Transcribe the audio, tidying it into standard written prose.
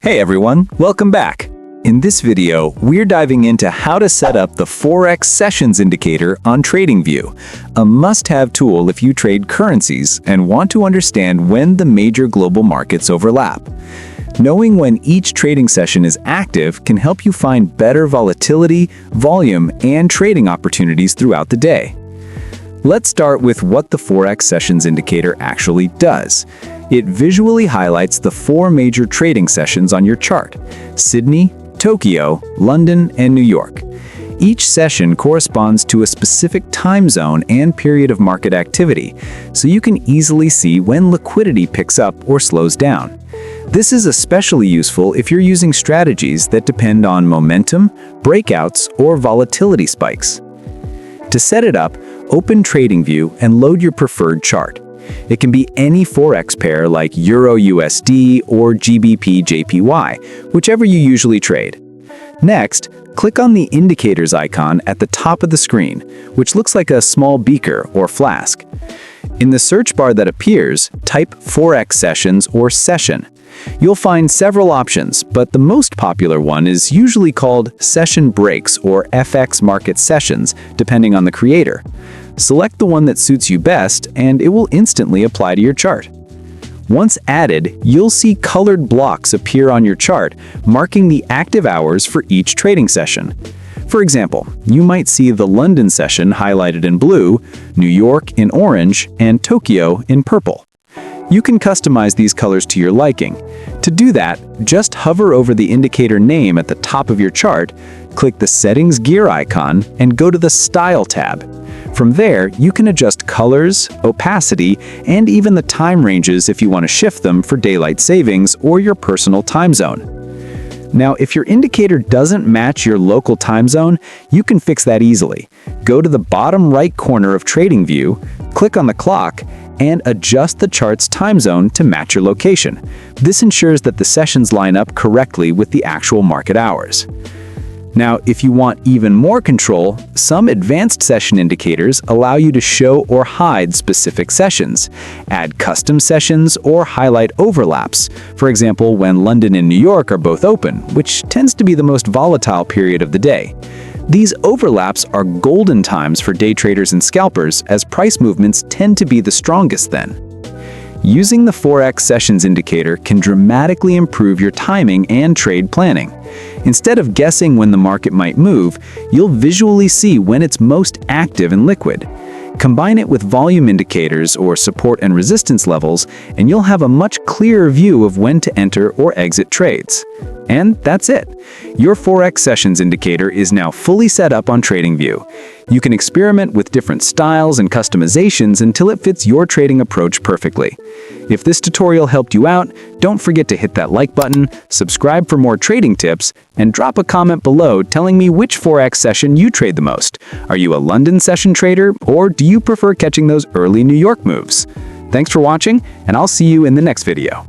Hey everyone, welcome back. In this video, we're diving into how to set up the Forex Sessions Indicator on TradingView, a must-have tool if you trade currencies and want to understand when the major global markets overlap. Knowing when each trading session is active can help you find better volatility, volume, and trading opportunities throughout the day. Let's start with what the Forex Sessions Indicator actually does. It visually highlights the four major trading sessions on your chart: Sydney, Tokyo, London, and New York. Each session corresponds to a specific time zone and period of market activity, so you can easily see when liquidity picks up or slows down. This is especially useful if you're using strategies that depend on momentum, breakouts, or volatility spikes. To set it up, open TradingView and load your preferred chart. It can be any Forex pair like Euro-USD or GBP-JPY, whichever you usually trade. Next, click on the indicators icon at the top of the screen, which looks like a small beaker or flask. In the search bar that appears, type Forex Sessions or Session. You'll find several options, but the most popular one is usually called Session Breaks or FX Market Sessions, depending on the creator. Select the one that suits you best, and it will instantly apply to your chart. Once added, you'll see colored blocks appear on your chart, marking the active hours for each trading session. For example, you might see the London session highlighted in blue, New York in orange, and Tokyo in purple. You can customize these colors to your liking. To do that, just hover over the indicator name at the top of your chart, click the Settings gear icon, and go to the Style tab. From there, you can adjust colors, opacity, and even the time ranges if you want to shift them for daylight savings or your personal time zone. Now, if your indicator doesn't match your local time zone, you can fix that easily. Go to the bottom right corner of TradingView, click on the clock, and adjust the chart's time zone to match your location. This ensures that the sessions line up correctly with the actual market hours. Now, if you want even more control, some advanced session indicators allow you to show or hide specific sessions, add custom sessions, or highlight overlaps. For example, when London and New York are both open, which tends to be the most volatile period of the day. These overlaps are golden times for day traders and scalpers, as price movements tend to be the strongest then. Using the Forex Sessions Indicator can dramatically improve your timing and trade planning. Instead of guessing when the market might move, you'll visually see when it's most active and liquid. Combine it with volume indicators or support and resistance levels, and you'll have a much clearer view of when to enter or exit trades. And that's it. Your Forex Sessions Indicator is now fully set up on TradingView. You can experiment with different styles and customizations until it fits your trading approach perfectly. If this tutorial helped you out, don't forget to hit that like button, subscribe for more trading tips, and drop a comment below telling me which Forex session you trade the most. Are you a London session trader, or do you prefer catching those early New York moves? Thanks for watching, and I'll see you in the next video.